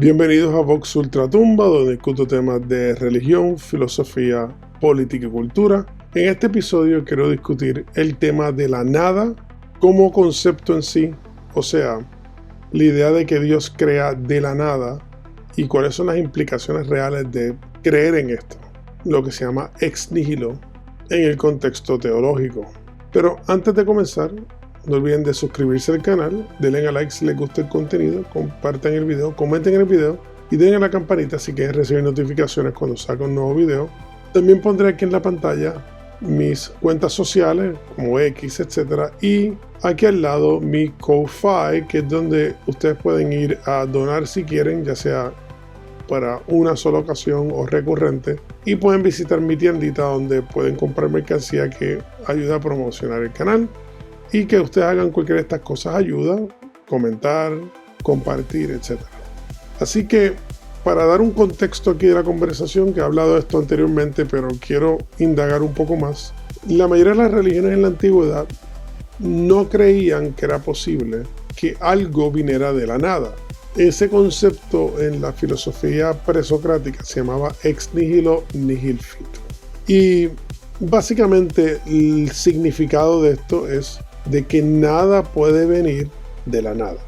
Bienvenidos a Vox Ultratumba, donde discuto temas de religión, filosofía, política y cultura. En este episodio quiero discutir el tema de la nada como concepto en sí, o sea, la idea de que Dios crea de la nada y cuáles son las implicaciones reales de creer en esto, lo que se llama ex nihilo en el contexto teológico. Pero antes de comenzar, no olviden de suscribirse al canal, denle a like si les gusta el contenido, compartan el video, comenten el video y den a la campanita si quieren recibir notificaciones cuando saco un nuevo video. También pondré aquí en la pantalla mis cuentas sociales como X, etc. Y aquí al lado mi Ko-Fi, que es donde ustedes pueden ir a donar si quieren, ya sea para una sola ocasión o recurrente. Y pueden visitar mi tiendita donde pueden comprar mercancía que ayuda a promocionar el canal. Y que ustedes hagan cualquiera de estas cosas ayuda, comentar, compartir, etc. Así que, para dar un contexto aquí de la conversación, que he hablado de esto anteriormente, pero quiero indagar un poco más. La mayoría de las religiones en la antigüedad no creían que era posible que algo viniera de la nada. Ese concepto en la filosofía presocrática se llamaba ex nihilo nihil fit. Y básicamente el significado de esto es de que nada puede venir de la nada.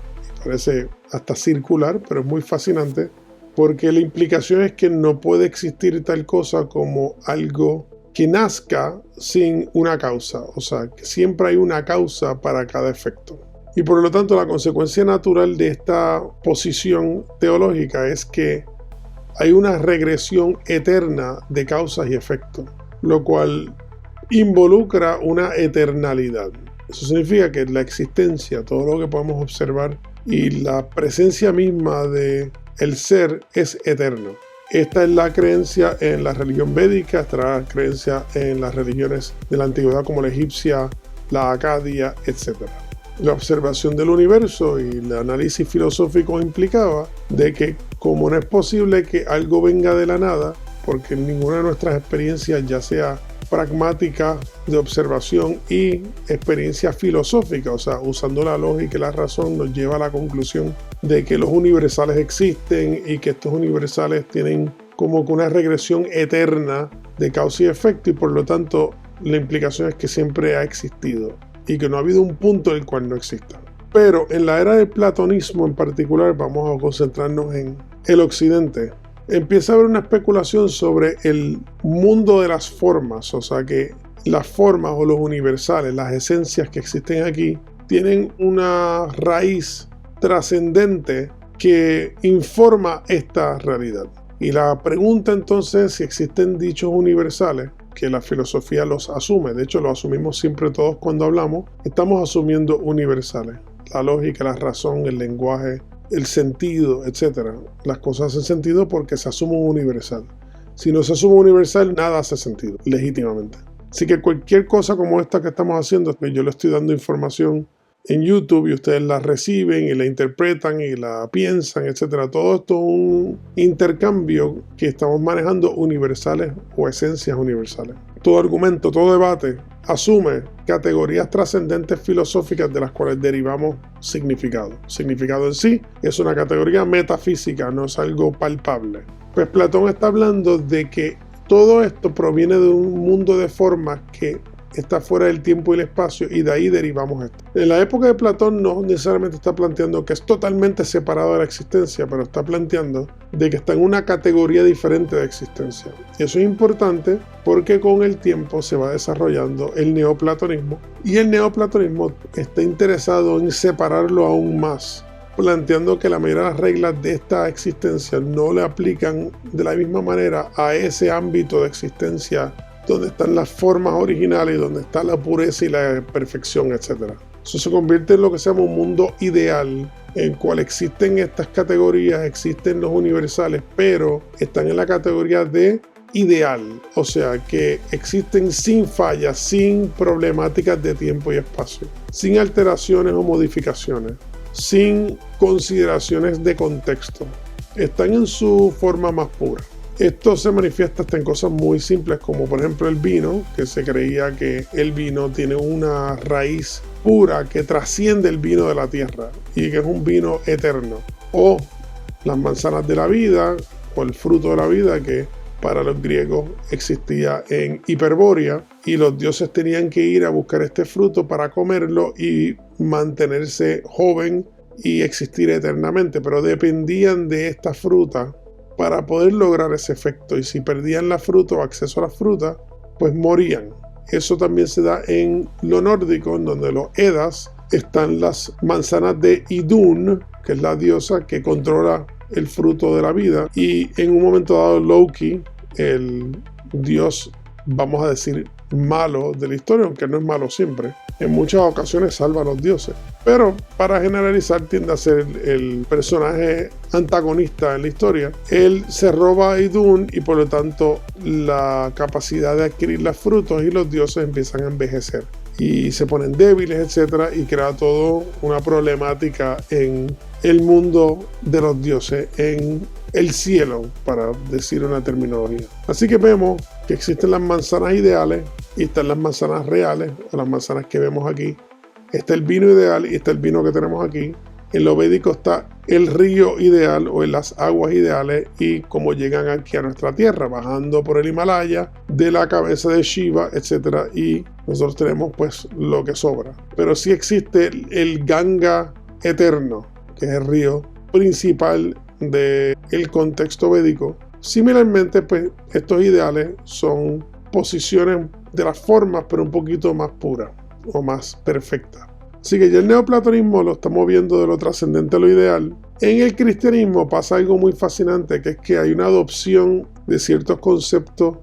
Parece hasta circular, pero es muy fascinante porque la implicación es que no puede existir tal cosa como algo que nazca sin una causa, o sea, que siempre hay una causa para cada efecto. Y por lo tanto, la consecuencia natural de esta posición teológica es que hay una regresión eterna de causas y efectos, lo cual involucra una eternalidad. Eso significa que la existencia, todo lo que podemos observar y la presencia misma de el ser es eterno. Esta es la creencia en la religión védica, esta es la creencia en las religiones de la antigüedad como la egipcia, la acadia, etc. La observación del universo y el análisis filosófico implicaba de que como no es posible que algo venga de la nada, porque ninguna de nuestras experiencias, ya sea pragmática de observación y experiencia filosófica, o sea, usando la lógica y la razón, nos lleva a la conclusión de que los universales existen y que estos universales tienen como que una regresión eterna de causa y efecto, y por lo tanto la implicación es que siempre ha existido y que no ha habido un punto en el cual no exista. Pero en la era del platonismo en particular, vamos a concentrarnos en el occidente. Empieza a haber una especulación sobre el mundo de las formas, o sea que las formas o los universales, las esencias que existen aquí, tienen una raíz trascendente que informa esta realidad. Y la pregunta entonces es si existen dichos universales, que la filosofía los asume. De hecho, lo asumimos siempre todos cuando hablamos. Estamos asumiendo universales. La lógica, la razón, el lenguaje, el sentido, etc. Las cosas hacen sentido porque se asume un universal. Si no se asume un universal, nada hace sentido, legítimamente. Así que cualquier cosa como esta que estamos haciendo, que yo le estoy dando información en YouTube y ustedes la reciben y la interpretan y la piensan, etc. Todo esto es un intercambio que estamos manejando universales o esencias universales. Todo argumento, todo debate asume categorías trascendentes filosóficas de las cuales derivamos significado. Significado en sí es una categoría metafísica, no es algo palpable. Pues Platón está hablando de que todo esto proviene de un mundo de formas que está fuera del tiempo y el espacio, y de ahí derivamos esto. En la época de Platón no necesariamente está planteando que es totalmente separado de la existencia, pero está planteando de que está en una categoría diferente de existencia. Y eso es importante porque con el tiempo se va desarrollando el neoplatonismo, y el neoplatonismo está interesado en separarlo aún más, planteando que la mayoría de las reglas de esta existencia no le aplican de la misma manera a ese ámbito de existencia donde están las formas originales, donde está la pureza y la perfección, etc. Eso se convierte en lo que se llama un mundo ideal, en el cual existen estas categorías, existen los universales, pero están en la categoría de ideal, o sea que existen sin fallas, sin problemáticas de tiempo y espacio, sin alteraciones o modificaciones, sin consideraciones de contexto. Están en su forma más pura. Esto se manifiesta hasta en cosas muy simples, como por ejemplo el vino, que se creía que el vino tiene una raíz pura que trasciende el vino de la tierra y que es un vino eterno. O las manzanas de la vida o el fruto de la vida, que para los griegos existía en Hiperbórea, y los dioses tenían que ir a buscar este fruto para comerlo y mantenerse joven y existir eternamente, pero dependían de esta fruta para poder lograr ese efecto, y si perdían la fruta o acceso a la fruta, pues morían. Eso también se da en lo nórdico, en donde los Edas están las manzanas de Idun, que es la diosa que controla el fruto de la vida, y en un momento dado Loki, el dios, vamos a decir, malo de la historia, aunque no es malo siempre, en muchas ocasiones salva a los dioses, pero para generalizar tiende a ser el personaje antagonista en la historia. Él se roba a Idun y por lo tanto la capacidad de adquirir los frutos, y los dioses empiezan a envejecer y se ponen débiles, etcétera, y crea todo una problemática en el mundo de los dioses, en el cielo, para decir una terminología. Así que vemos que existen las manzanas ideales y están las manzanas reales, o las manzanas que vemos aquí. Está el vino ideal y está el vino que tenemos aquí. En lo védico está el río ideal o en las aguas ideales, y cómo llegan aquí a nuestra tierra, bajando por el Himalaya, de la cabeza de Shiva, etc. Y nosotros tenemos pues lo que sobra. Pero sí existe el Ganga eterno, que es el río principal del contexto védico. Similarmente, pues estos ideales son posiciones de las formas, pero un poquito más puras o más perfectas. Así que ya el neoplatonismo lo estamos viendo de lo trascendente a lo ideal. En el cristianismo pasa algo muy fascinante, que es que hay una adopción de ciertos conceptos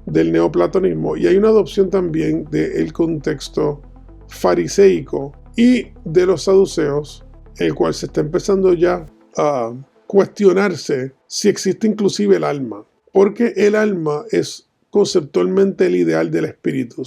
del neoplatonismo, y hay una adopción también del contexto fariseico y de los saduceos, el cual se está empezando ya a cuestionarse si existe inclusive el alma, porque el alma es conceptualmente el ideal del espíritu.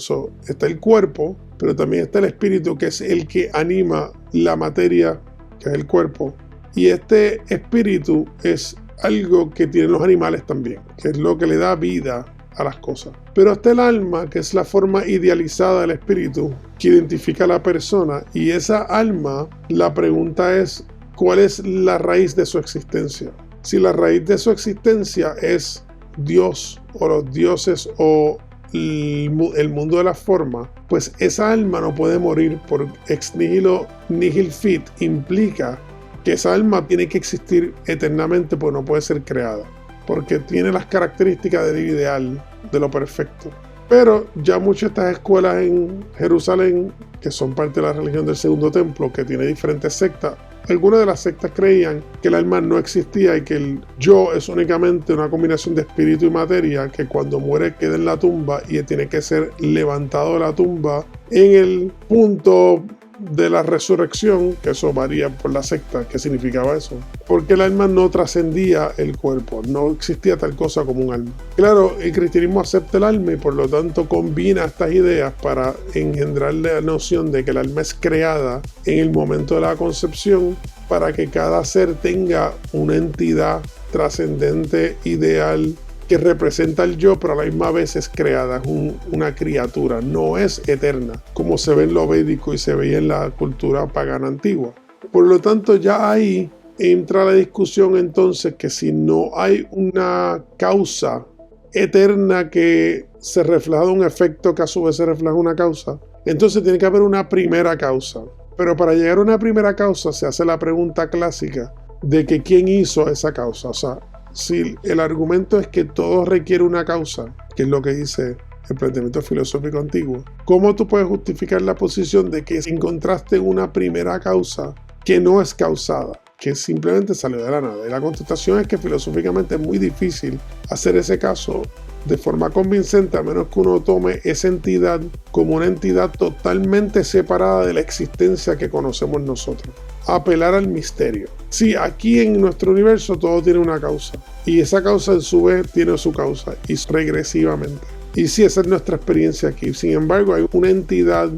Está el cuerpo, pero también está el espíritu, que es el que anima la materia, que es el cuerpo, y este espíritu es algo que tienen los animales también, que es lo que le da vida a las cosas. Pero está el alma, que es la forma idealizada del espíritu, que identifica a la persona, y esa alma, la pregunta es, ¿cuál es la raíz de su existencia? Si la raíz de su existencia es Dios o los dioses o el mundo de la forma, pues esa alma no puede morir, por ex nihilo nihil fit implica que esa alma tiene que existir eternamente, pues no puede ser creada, porque tiene las características del ideal, de lo perfecto. Pero ya muchas de estas escuelas en Jerusalén, que son parte de la religión del Segundo Templo, que tiene diferentes sectas, algunas de las sectas creían que el alma no existía y que el yo es únicamente una combinación de espíritu y materia, que cuando muere queda en la tumba y tiene que ser levantado de la tumba en el punto de la resurrección, que eso varía por la secta, ¿qué significaba eso? Porque el alma no trascendía el cuerpo, no existía tal cosa como un alma. Claro, el cristianismo acepta el alma y por lo tanto combina estas ideas para engendrar la noción de que el alma es creada en el momento de la concepción, para que cada ser tenga una entidad trascendente, ideal, que representa el yo, pero a la misma vez es creada, es una criatura, no es eterna, como se ve en lo védico y se veía en la cultura pagana antigua. Por lo tanto, ya ahí entra la discusión entonces que si no hay una causa eterna que se refleja en un efecto que a su vez se refleja en una causa, entonces tiene que haber una primera causa. Pero para llegar a una primera causa se hace la pregunta clásica de que quién hizo esa causa. O sea, si el argumento es que todo requiere una causa, que es lo que dice el planteamiento filosófico antiguo, ¿cómo tú puedes justificar la posición de que encontraste una primera causa que no es causada, que simplemente salió de la nada? Y la contestación es que filosóficamente es muy difícil hacer ese caso de forma convincente, a menos que uno tome esa entidad como una entidad totalmente separada de la existencia que conocemos nosotros. Apelar al misterio. Sí, aquí en nuestro universo todo tiene una causa, y esa causa en su vez tiene su causa, y regresivamente. Y sí, esa es nuestra experiencia aquí. Sin embargo, hay una entidad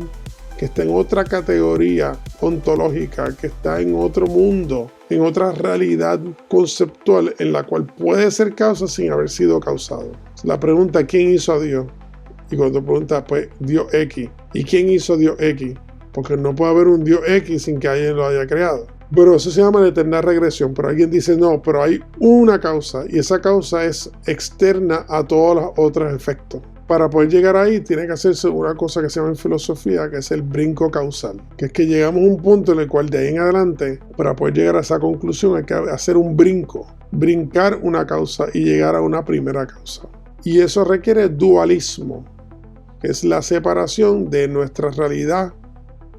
que está en otra categoría ontológica, que está en otro mundo, en otra realidad conceptual, en la cual puede ser causa sin haber sido causado. La pregunta, ¿quién hizo a Dios? Y cuando pregunta, pues, Dios X. ¿Y quién hizo Dios X? Porque no puede haber un Dios X sin que alguien lo haya creado. Pero eso se llama la eterna regresión. Pero alguien dice, no, pero hay una causa y esa causa es externa a todos los otros efectos. Para poder llegar ahí tiene que hacerse una cosa que se llama en filosofía, que es el brinco causal. Que es que llegamos a un punto en el cual de ahí en adelante, para poder llegar a esa conclusión hay que hacer un brinco. Brincar una causa y llegar a una primera causa. Y eso requiere dualismo, que es la separación de nuestra realidad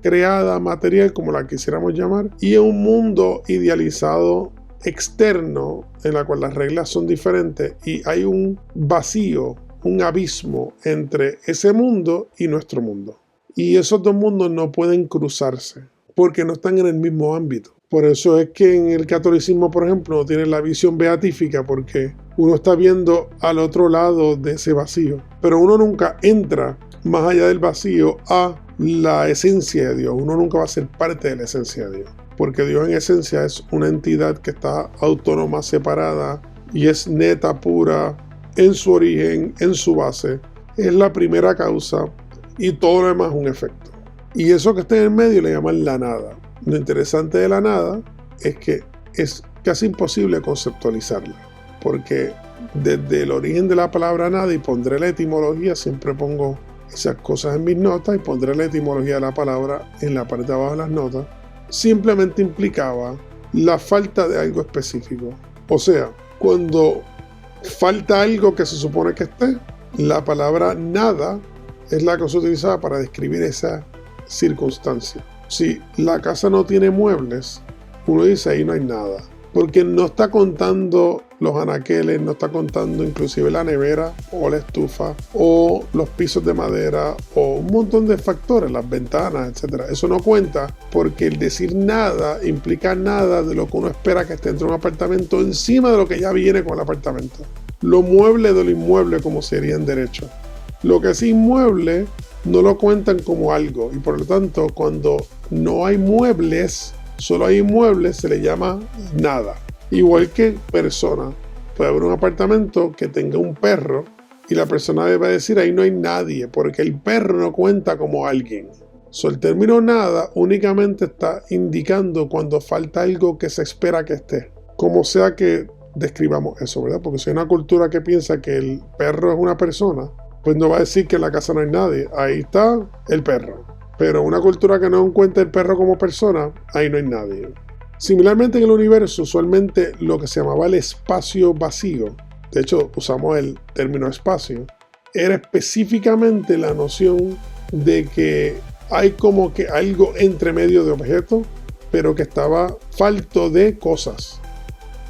creada, material, como la quisiéramos llamar, y un mundo idealizado externo en la cual las reglas son diferentes y hay un vacío, un abismo entre ese mundo y nuestro mundo. Y esos dos mundos no pueden cruzarse porque no están en el mismo ámbito. Por eso es que en el catolicismo, por ejemplo, no tiene la visión beatífica porque uno está viendo al otro lado de ese vacío. Pero uno nunca entra más allá del vacío a la esencia de Dios. Uno nunca va a ser parte de la esencia de Dios. Porque Dios en esencia es una entidad que está autónoma, separada y es neta, pura, en su origen, en su base. Es la primera causa y todo lo demás es un efecto. Y eso que está en el medio le llaman la nada. Lo interesante de la nada es que es casi imposible conceptualizarla. Porque desde el origen de la palabra nada, y pondré la etimología, siempre pongo esas cosas en mis notas y pondré la etimología de la palabra en la parte de abajo de las notas, simplemente implicaba la falta de algo específico. O sea, cuando falta algo que se supone que esté, la palabra nada es la que se utilizaba para describir esa circunstancia. Si la casa no tiene muebles, uno dice ahí no hay nada. Porque no está contando los anaqueles, no está contando inclusive la nevera o la estufa o los pisos de madera o un montón de factores, las ventanas, etc. Eso no cuenta porque el decir nada implica nada de lo que uno espera que esté dentro de un apartamento encima de lo que ya viene con el apartamento. Lo mueble de lo inmueble como sería en derecho. Lo que es inmueble no lo cuentan como algo y por lo tanto cuando no hay muebles, solo hay inmuebles, se le llama nada. Igual que persona. Puede haber un apartamento que tenga un perro y la persona debe decir ahí no hay nadie porque el perro no cuenta como alguien. El término nada únicamente está indicando cuando falta algo que se espera que esté. Como sea que describamos eso, ¿verdad? Porque si hay una cultura que piensa que el perro es una persona, pues no va a decir que en la casa no hay nadie. Ahí está el perro. Pero una cultura que no encuentra el perro como persona, ahí no hay nadie. Similarmente en el universo, usualmente lo que se llamaba el espacio vacío, de hecho usamos el término espacio, era específicamente la noción de que hay como que algo entre medio de objetos, pero que estaba falto de cosas.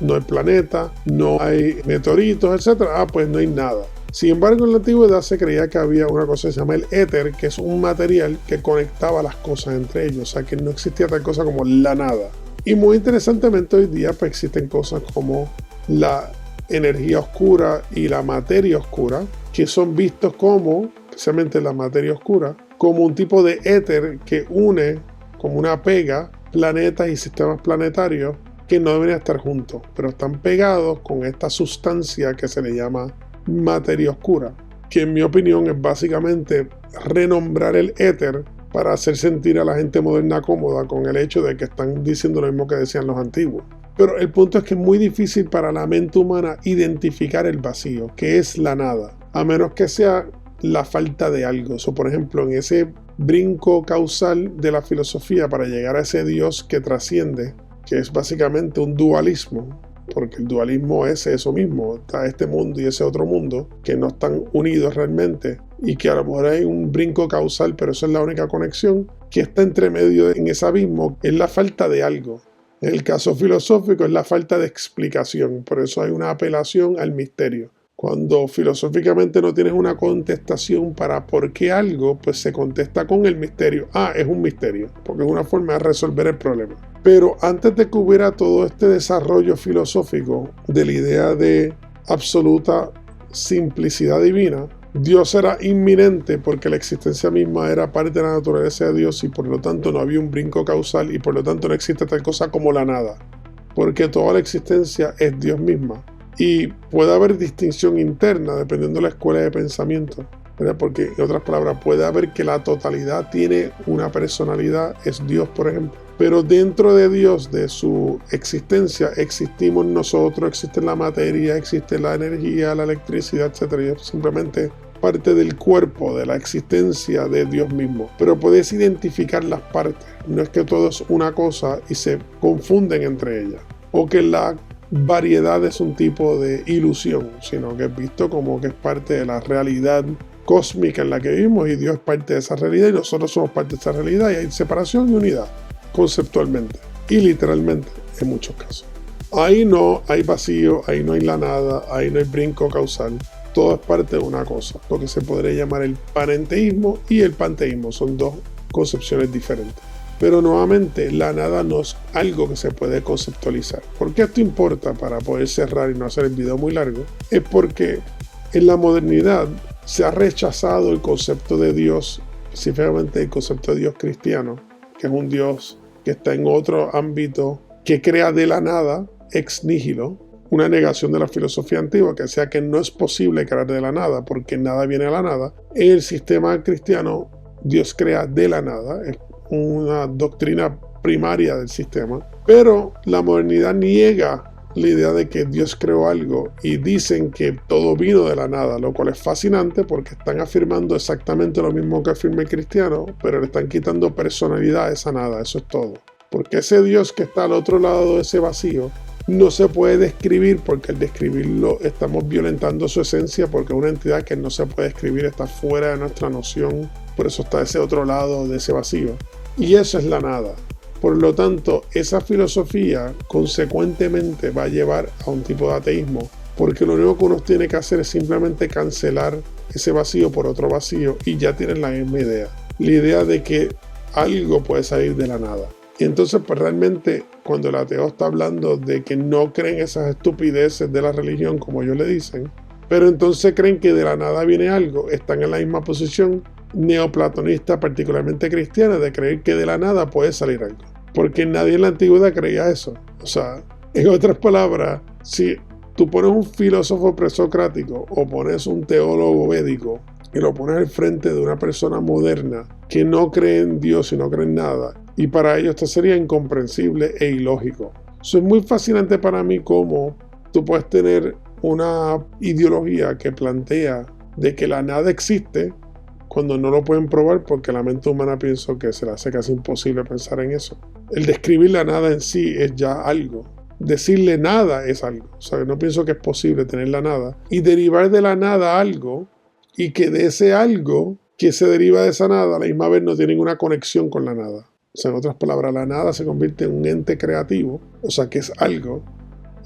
No hay planeta, no hay meteoritos, etc. Pues no hay nada. Sin embargo, en la antigüedad se creía que había una cosa que se llama el éter, que es un material que conectaba las cosas entre ellos, o sea que no existía tal cosa como la nada. Y muy interesantemente hoy día pues existen cosas como la energía oscura y la materia oscura, que son vistos como, especialmente la materia oscura, como un tipo de éter que une, como una pega, planetas y sistemas planetarios que no deberían estar juntos, pero están pegados con esta sustancia que se le llama materia oscura, que en mi opinión es básicamente renombrar el éter para hacer sentir a la gente moderna cómoda con el hecho de que están diciendo lo mismo que decían los antiguos. Pero el punto es que es muy difícil para la mente humana identificar el vacío, que es la nada, a menos que sea la falta de algo. Por ejemplo, en ese brinco causal de la filosofía para llegar a ese Dios que trasciende, que es básicamente un dualismo, porque el dualismo es eso mismo, está este mundo y ese otro mundo que no están unidos realmente y que a lo mejor hay un brinco causal, pero eso es la única conexión que está entre medio en ese abismo, es la falta de algo. En el caso filosófico es la falta de explicación, por eso hay una apelación al misterio. Cuando filosóficamente no tienes una contestación para por qué algo, pues se contesta con el misterio. Es un misterio, porque es una forma de resolver el problema. Pero antes de que hubiera todo este desarrollo filosófico de la idea de absoluta simplicidad divina, Dios era inminente porque la existencia misma era parte de la naturaleza de Dios y por lo tanto no había un brinco causal y por lo tanto no existe tal cosa como la nada, porque toda la existencia es Dios misma. Y puede haber distinción interna dependiendo de la escuela de pensamiento, ¿verdad? Porque en otras palabras puede haber que la totalidad tiene una personalidad, es Dios por ejemplo, Pero dentro de Dios, de su existencia, existimos nosotros, existe la materia, existe la energía, la electricidad, etc. Y es simplemente parte del cuerpo, de la existencia de Dios mismo. Pero puedes identificar las partes. No es que todo es una cosa y se confunden entre ellas. O que la variedad es un tipo de ilusión, sino que es visto como que es parte de la realidad cósmica en la que vivimos y Dios es parte de esa realidad y nosotros somos parte de esa realidad y hay separación y unidad conceptualmente y literalmente en muchos casos. Ahí no hay vacío, ahí no hay la nada, ahí no hay brinco causal. Todo es parte de una cosa, lo que se podría llamar el panenteísmo y el panteísmo. Son dos concepciones diferentes. Pero nuevamente, la nada no es algo que se puede conceptualizar. ¿Por qué esto importa para poder cerrar y no hacer el video muy largo? Es porque en la modernidad se ha rechazado el concepto de Dios, específicamente el concepto de Dios cristiano, que es un Dios que está en otro ámbito, que crea de la nada, ex nihilo, una negación de la filosofía antigua, que sea que no es posible crear de la nada, porque nada viene a la nada. En el sistema cristiano, Dios crea de la nada, es una doctrina primaria del sistema, pero la modernidad niega la idea de que Dios creó algo y dicen que todo vino de la nada, lo cual es fascinante porque están afirmando exactamente lo mismo que afirma el cristiano, pero le están quitando personalidad a esa nada, eso es todo. Porque ese Dios que está al otro lado de ese vacío no se puede describir, porque al describirlo estamos violentando su esencia, porque es una entidad que no se puede describir, está fuera de nuestra noción, por eso está ese otro lado de ese vacío. Y eso es la nada. Por lo tanto, esa filosofía consecuentemente va a llevar a un tipo de ateísmo, porque lo único que uno tiene que hacer es simplemente cancelar ese vacío por otro vacío y ya tienen la misma idea. La idea de que algo puede salir de la nada. Y entonces, pues realmente, cuando el ateo está hablando de que no creen esas estupideces de la religión, como ellos le dicen, pero entonces creen que de la nada viene algo, están en la misma posición neoplatonista, particularmente cristiana, de creer que de la nada puede salir algo. Porque nadie en la antigüedad creía eso. O sea, en otras palabras, si tú pones un filósofo presocrático o pones un teólogo védico y lo pones al frente de una persona moderna que no cree en Dios y no cree en nada, y para ellos esto sería incomprensible e ilógico. Eso es muy fascinante para mí cómo tú puedes tener una ideología que plantea de que la nada existe cuando no lo pueden probar, porque la mente humana pienso que se le hace casi imposible pensar en eso. El describir la nada en sí es ya algo. Decirle nada es algo. O sea, no pienso que es posible tener la nada y derivar de la nada algo, y que de ese algo que se deriva de esa nada a la misma vez no tiene ninguna conexión con la nada. O sea, en otras palabras, la nada se convierte en un ente creativo, o sea, que es algo,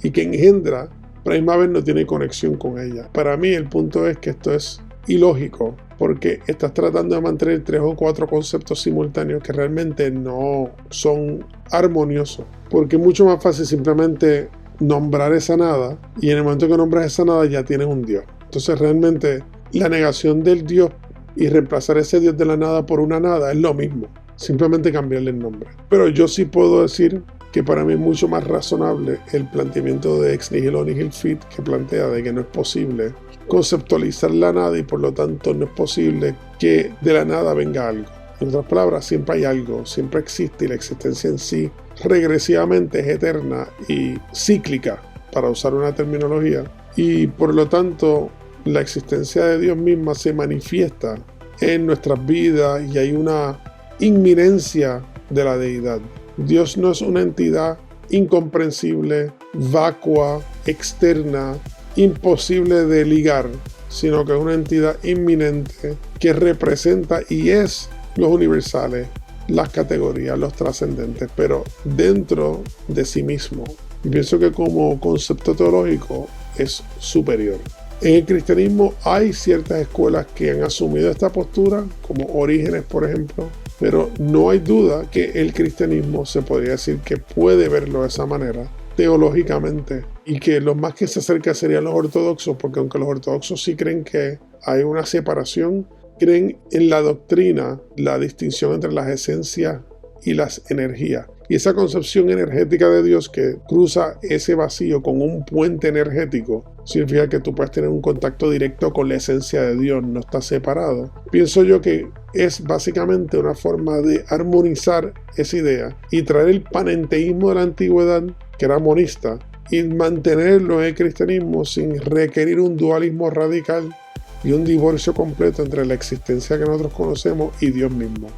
y que engendra, pero a la misma vez no tiene conexión con ella. Para mí el punto es que esto es ilógico, porque estás tratando de mantener 3 o 4 conceptos simultáneos que realmente no son armoniosos, porque es mucho más fácil simplemente nombrar esa nada, y en el momento que nombras esa nada ya tienes un Dios. Entonces realmente la negación del Dios y reemplazar ese Dios de la nada por una nada es lo mismo, simplemente cambiarle el nombre. Pero yo sí puedo decir que para mí es mucho más razonable el planteamiento de Ex Nihilo Nihil Fit, que plantea de que no es posible conceptualizar la nada y por lo tanto no es posible que de la nada venga algo. En otras palabras, siempre hay algo, siempre existe, y la existencia en sí regresivamente es eterna y cíclica, para usar una terminología, y por lo tanto la existencia de Dios misma se manifiesta en nuestras vidas y hay una inminencia de la deidad. Dios no es una entidad incomprensible, vacua, externa, imposible de ligar, sino que es una entidad inminente que representa y es los universales, las categorías, los trascendentes, pero dentro de sí mismo. Y pienso que como concepto teológico es superior. En el cristianismo hay ciertas escuelas que han asumido esta postura, como Orígenes, por ejemplo, pero no hay duda que el cristianismo se podría decir que puede verlo de esa manera, teológicamente, y que los más que se acerca serían los ortodoxos, porque aunque los ortodoxos sí creen que hay una separación, creen en la doctrina, la distinción entre las esencias y las energías. Y esa concepción energética de Dios que cruza ese vacío con un puente energético significa que tú puedes tener un contacto directo con la esencia de Dios, no está separado. Pienso yo que es básicamente una forma de armonizar esa idea y traer el panenteísmo de la antigüedad, que era monista, y mantenerlo en el cristianismo sin requerir un dualismo radical y un divorcio completo entre la existencia que nosotros conocemos y Dios mismo,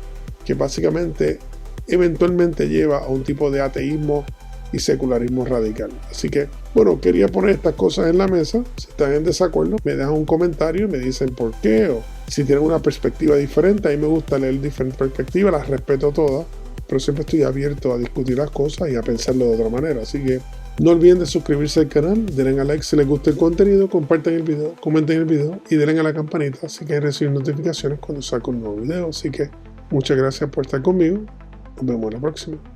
que básicamente eventualmente lleva a un tipo de ateísmo y secularismo radical. Así que, bueno, quería poner estas cosas en la mesa. Si están en desacuerdo, me dejan un comentario y me dicen por qué, o si tienen una perspectiva diferente. A mí me gusta leer diferentes perspectivas, las respeto todas, pero siempre estoy abierto a discutir las cosas y a pensarlo de otra manera. Así que no olviden de suscribirse al canal, denle a like si les gusta el contenido, compartan el video, comenten el video y denle a la campanita así que reciben notificaciones cuando saco un nuevo video. Así que muchas gracias por estar conmigo. Nos vemos en la próxima.